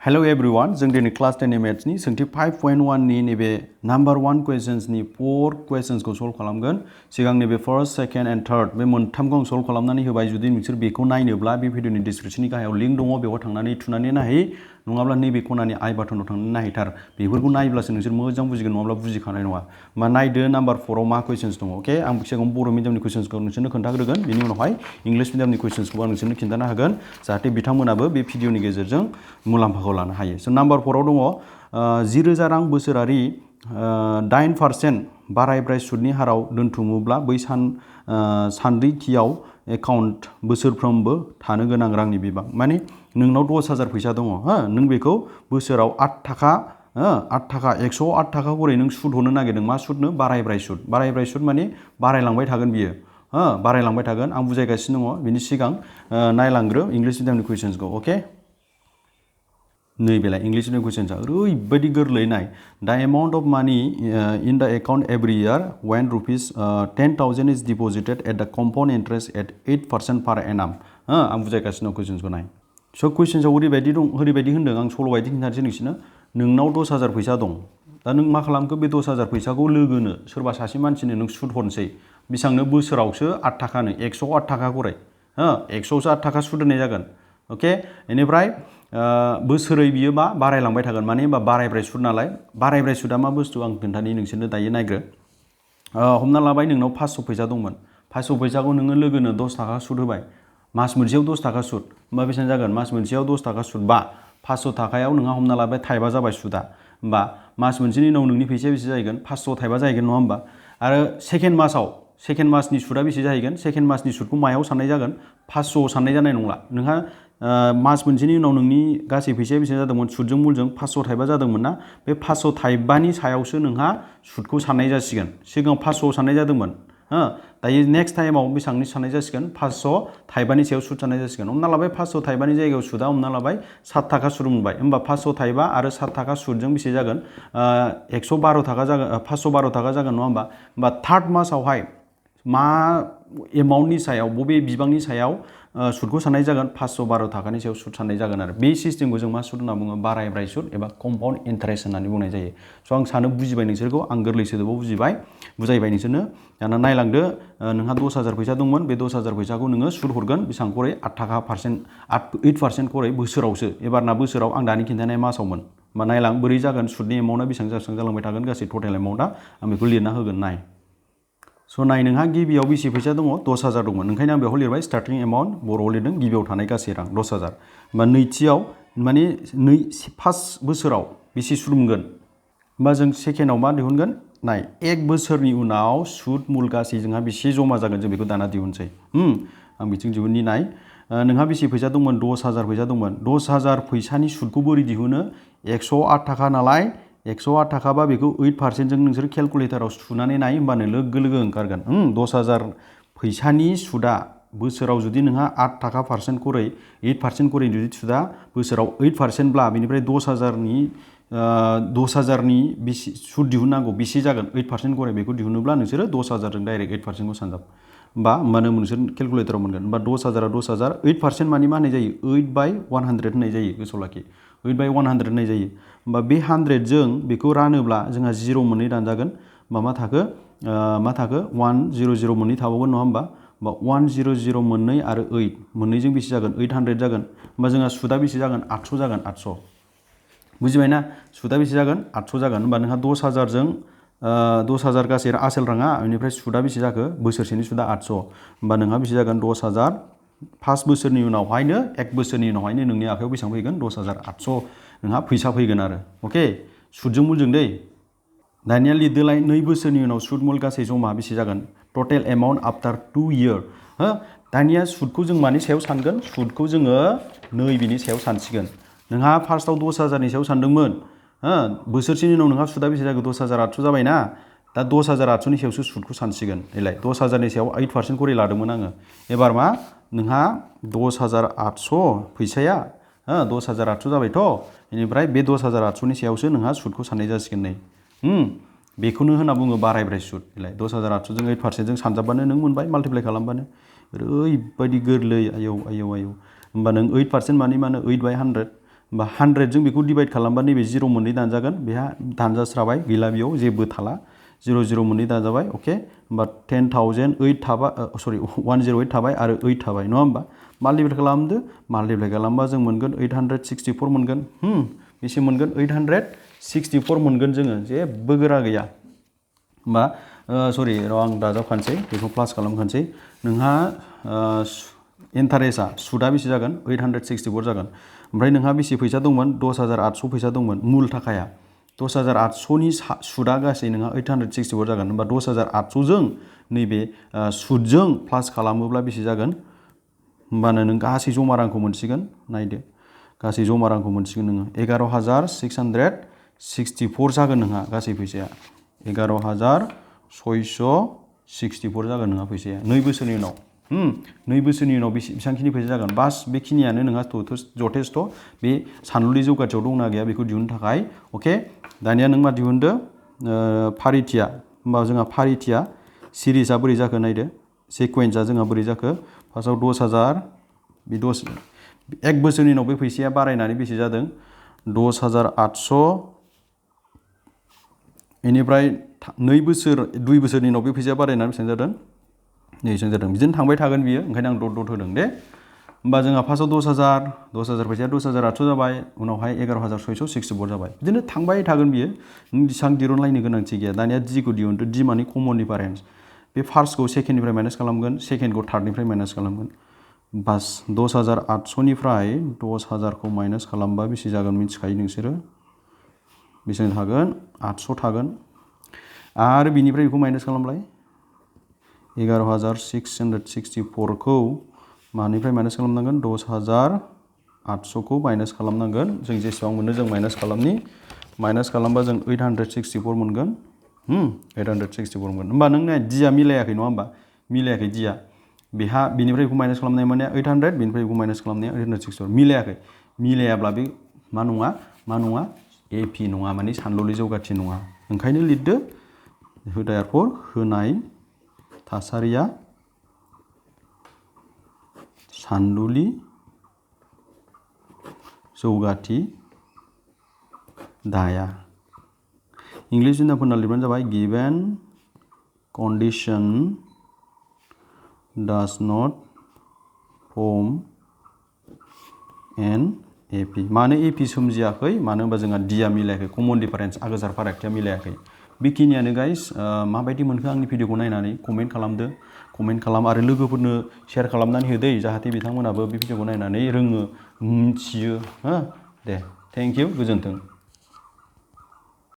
Hello everyone, जों दिनै class 10 मेथ्सनि सोंथि 5.1 नि नैबे नम्बर 1 क्वेश्चन्सनि 4 क्वेश्चन्सखौ सल्व खालामगोन। सिगां नैबे फर्स्ट, सेकेन्ड एन्ड थार्ड बे मोनथामखौ आं सल्व खालामनानै होबाय। जुदि नोंसोर बेखौ नायनोब्ला बे भिडिअनि डिसक्रिपसननि गाहायाव लिंक दङ, बेयाव थांनानै थुनानै नायहै, नङाब्ला नैबे खनानि आइ बाटनाव थांनानै नायहैथार। बेफोरखौ नायब्लासो नोंसोर मोजां बुजिगोन, नङाब्ला बुजिखानाय नङा। मा नायदो नम्बर 4 आव मा क्वेश्चन्स दङ। अके, आं सिगाङाव बर' मिडियामनि क्वेश्चन्सखौ नोंसोरनो खोन्थाग्रोगोन, बेनि उनावहाय इंलिश मिडियामनि क्वेश्चन्सखौ आं नोंसोरनो खिन्थानो हागोन, जाहाथे बिथांमोनाबो बे भिडिअनि गेजेरजों मुलाम्फाखौ लानो हायो। स' नम्बर 4 आव दङ 10,000 रां बोसोरारि 8% बारायब्राय सुदनि हाराव दोनथुमोब्ला बै सानरिखियाव एकाउन्ट बोसोरफ्रोमबो थानो गोनां रांनि बिबां। माने नोंनाव 10,000 फैसा दङ, नों बेखौ बोसोराव 8 थाखा 108 थाखा करै नों सुद हरनो नागिरदों। मा सुदनो? बारायब्राय सुद। बारायब्राय सुद माने बारायलांबाय थागोन बियो, बारायलांबाय थागोन। आं बुजायगासिनो दङ, बिनि सिगां नायलांग्रो इंलिश मिडियामनि कुइसन्सखौ। अके, नैबेलाय इंलिश मिडियाम कुइसन्सआ ओरैबायदि गोरलै नाय। The amount of money in the account every year when rupees 10,000 is deposited at the compound interest at 8% per annum. आं बुजायगासिनो दं कुइसन्सखौ नाय। स' कुइसन्सआव ओरैबायदि होन्दों, आं सल' बायदि खिन्थानोसै नोंसोरनो। नोंनाव 10,000 फैसा दं। दा नों मा खालामखो? बे 10,000 फैसाखौ लोगोनो सोरबा सासे मानसिनो नों सुद हरनोसै। बेसेबांनो? बोसोरावसो 8 थाखानो 108 थाखा करै। 100आवसो 8 थाखा सुद होनाय जागोन। अके, बेनिफ्राय बोसोरै बियो मा बारायलांबाय थागोन। माने होनबा बारायब्राय सुद नालाय। बारायब्राय सुदा मा बुस्थु आं खोन्थानि नोंसोरनो, दायो नायग्रो। हमना लाबाय नोंनाव 500 फैसा दंमोन। 500 फैसाखौ नोङो लोगोनो 10 थाखा सुद होबाय। मास मोनसेयाव 10 थाखा सुद। होमबा बेसेबां जागोन? मास मोनसेयाव 10 थाखा सुद बा 500 थाखायाव नोंहा हमना लाबाय थाइबा जाबाय सुदा। होमबा मास मोनसेनि उनाव नोंनि फैसाया बेसे जाहैगोन? 500 थाइबा जाहैगोन, नङा होमबा? आरो सेकेन्ड मासनि सुदा बेसे जाहैगोन? सेकेन्ड मासनि सुदखौ मायाव साननाय जागोन? 500 साननाय जानाय नंला। नोंहा मास मोनसेनि उनाव नोंनि गासै फैसाया बेसे जादोंमोन? सुदजों मुलजों 500 थाइबा जादोंमोन ना? बे 500 थाइबानि सायावसो नोंहा सुदखौ साननाय जासिगोन। सिगाङाव 500 साननाय जादोंमोन। दायो नेक्स्ट टाइमाव बेसेबांनि साननाय जासिगोन? 500 थाइबानि सायाव सुद साननाय जासिगोन। हमना लाबाय 500 थाइबानि जायगायाव सुदा हमना लाबाय 7 थाखा सुद मोनबाय। होमबा 500 थाइबा आरो 7 थाखा सुदजों बेसे जागोन? 112 थाखा जागोन, 512 थाखा जागोन, नङा होमबा? होमबा थार्ड मासावहाय मा एमाउन्टनि सायाव, बबे बिबांनि सायाव सुदखौ साननाय जागोन? 512 थाखानि सायाव सुद साननाय जागोन आरो। बे सिस्टेमखौ जों मा सुद होनना बुङो? बारायब्राय सुद एबा कम्पाउन्ड इन्टारेस्ट होननानै बुंनाय जायो। स' आं सानो बुजिबाय नोंसोरखौ, आं गोरलै सोदोबाव बुजायबाय नोंसोरनो। दाना नायलांदो, नोंहा 10,000 फैसा दंमोन। बे 10,000 फैसाखौ नोङो सुद हरगोन बेसेबां करै? 8% करै बोसोरावसो। एबारना बोसोराव, आं दानि खिन्थानाय मासावमोन। होमबा नायलां बोरै जागोन? सुदनि एमाउन्टआ बेसेबां जालांबाय थागोन, गासै टटेल एमाउन्टआ। आं बेखौ लिरना होगोन, नाय। स' नाय, नोंहा गिबियाव बेसे फैसा दङ? 10,000 दंमोन। ओंखायनो आं बेयाव लिरबाय स्टार्टिं एमाउन्ट, बर'आव लिरदों गिबियाव थानाय गासै रां 10,000। होमबा नैथियाव माने फार्स्ट बोसोराव बेसे सुद मोनगोन? होमबा जों सेकेन्डआव मा दिहुनगोन? नाय, 1 बोसोरनि उनाव सुद मुल गासै जोंहा बेसे जमा जागोन, जों बेखौ दाना दिहुनसै। आं बिथिं दिहुननि, नाय। नोंहा बेसे फैसा दंमोन? 10,000 फैसा दंमोन। 10,000 फैसानि सुदखौ बोरै दिहुनो? 108 थाखा नालाय, 108 थाखाबा बेखौ 8% जों नोंसोर केलकुलेटाराव सुनानै नाय, होमबानो लोगो ओंखारगोन। 10,000 फैसानि सुदा बोसोराव जुदि नोंहा 8 थाखा पारसेन्ट करै 8% करै जुदि सुदा बोसोराव 8%ब्ला बेनिफ्राय 10,000नि बेसे सुद दिहुननांगौ? बेसे जागोन? 8% करै बेखौ दिहुनोब्ला नोंसोरो 10,000 जों डाइरेक्ट 8%खौ सानजाब। होमबानो नोंसोर केलकुलेटाराव मोनगोन। होमबा 10,000 10,000 8% मानि मा होननाय जायो? 8/100 होननाय जायो, गोसोआव लाखि। 8/100 होननाय जायो। होमबा बे 100जों बेखौ रानोब्ला जोंहा 0 मोननै दानजागोन। होमबा मा थाखो? 100 मोननै थाबावगोन, नङा होमबा? होमबा 100 मोननै आरो 8 मोननैजों बेसे जागोन? 800 जागोन। होमबा जोंहा सुदा बेसे जागोन? 800 जागोन, 800। बुजिबायना? सुदा बेसे जागोन? 800 जागोन। होमबा नोंहा 10,000जों 10,000 गासै आसोल राङा, बेनिफ्राय सुदा बेसे जाखो? बोसोरसेनि सुदा 800। होमबा नोंहा बेसे जागोन? 10,000 फार्स्ट बोसोरनि उनावहायनो, 1 बोसोरनि उनावहायनो नोंनि आखायाव बेसेबां फैगोन? 10,800 नोंहा फैसा फैगोन आरो। अके, सुदजों मुलजों दै। दानिया लिरदोलाय, 2 बोसोरनि उनाव सुद मुल गासै जमा बेसे जागोन? टटेल एमाउन्ट आफ्टार 2 इयार। दानिया सुदखौ जों मानि सायाव सानगोन? सुदखौ जोङो नैबेनि सायाव सानसिगोन। नोंहा फार्स्टआव 10,000नि सायाव सानदोंमोन। बोसोरसेनि उनाव नोंहा सुदा बेसे जागोन? 10,800 जाबायना? दा 10,800नि सायावसो सुदखौ सानसिगोन। देलाय, 10,000नि सायाव 8% करै लादोंमोन आङो। एबार मा? नोंहा 10,800 फैसाया 10,800 जाबायथ'। बेनिफ्राय बे 10,800नि सायावसो नोंहा सुदखौ साननाय जासिगोन नै। बेखौनो होनना बुङो बारायब्राय सुद। देलाय, 10,800जों 8%जों सानजाबबानो नों मोनबाय, माल्टिप्लाइ खालामबानो। ओरैबायदि गोरलै, आयौ। होमबा नों 8% मानि मा होनो? 8/100। होमबा 100 जों बेखौ डिवाइड खालामबा नैबे 0 मोननै दानजागोन बेहा दानजास्राबाय गैला बेयाव जेबो थाला 0 मोननै दानजाबाय अके होमबा 10,000 8 थाबाय सरि 108 थाबाय आरो 8 थाबाय नङा होमबा माल्टिप्लाइ खालामदो माल्टिप्लाइ खालामबा जों मोनगोन 864 मोनगोन बेसे मोनगोन 864 मोनगोन जोङो जेबो गोरा गैया होमबा सरि र' आं दाजाबखानोसै बेखौ प्लास खालामखानोसै नोंहा इन्टारेस्टआ सुदा बेसे जागोन 864 जागोन ओमफ्राय नोंहा बेसे फैसा दंमोन 10,800 फैसा दंमोन मुल थाखाया 10,800 नि सुदा गासै नोंहा 864 जागोन होमबा 10,800 जों नैबे सुदजों प्लास खालामोब्ला बेसे जागोन होमबानो नों गासै जमा रांखौ मोनसिगोन नायदो गासै जमा रांखौ मोनसिगोन नोङो 11,664 जागोन नोंहा गासै फैसाया 11,664 जागोन नोंहा फैसाया 2 बोसोरनि उनाव 2 बोसोरनि उनाव बेसेबांखिनि फैसा जागोन बास बेखिनियानो नोंहा जथेस्थ' बे सानलुलि जौगाथियाव दंना गैया बेखौ दिहुननो थाखाय अके दानिया नों मा दिहुनदो फारिथिया होमबा जोंहा फारिथिया सिरिजआ बोरै जाखो नायदो सिक्वेन्सआ जोंहा बोरै जाखो फार्स्टआव 10,000 बे 1 बोसोरनि उनाव बे फैसाया बारायनानै बेसे जादों 10,800 बेनिफ्राय 2 बोसोरनि उनाव बे फैसाया बारायनानै बेसेबां जादों बेसेबां जादों बिदिनो थांबाय थागोन बियो ओंखायनो आं डट होदों दे होमबा जोंहा फार्स्टआव 10,000 फैसाया 10,800 जाबाय उनावहाय 11,664 जाबाय बिदिनो थांबाय थागोन बियो नों बेसेबां दिरुनलायनो गोनांथि गैया दानिया डिखौ दिहुनदो डि माने कमन डिफारेन्स बे फार्स्टखौ सेकेन्डनिफ्राय माइनास खालामगोन सेकेन्डखौ थार्डनिफ्राय माइनास खालामगोन बास 10,800 निफ्राय 10,000 खौ माइनास खालामबा बेसे जागोन मिथिखायो नोंसोरो बेसेबां थागोन 800 थागोन आरो बिनिफ्राय बेखौ माइनास खालामलाय 11,664 खौ मानिफ्राय माइनास खालामनांगोन 10,800 खौ माइनास खालामनांगोन जों जेसेबां मोनो जों माइनास खालामबा जों 864 मोनगोन 864 मोनगोन होमबा नों डिया मिलायाखै नङा होमबा मिलायाखै डिया बेहा बिनिफ्राय बेखौ माइनास खालामनाय माने 800 बिनिफ्राय बेखौ माइनास खालामनाया 864 मिलायाखै मिलायाब्ला बे मा नङा एपि नङा माने सानलुलि जौगाथि नङा ओंखायनो लिरदो therefore होनाय थासारिया सानलुलि जौगाथि दाया इंलिश बिनाफोरना लिरबानो जाबाय given condition does not form an AP मानो AP सोमजियाखै मानो होनबा जोंहा डिया मिलायाखै कमन डिफारेन्स आगोजार फारागथिया मिलायाखै बेखिनियानो गाइस माबायदि मोनखो आंनि भिडिअखौ नायनानै कमेन्ट खालाम आरो लोगोफोरनो शेयार खालामनानै होदै जाहाथे बिथांमोनाबो बे भिडिअखौ नायनानै रोङो मिथियो हो दे थेंक इउ गोजोन्थों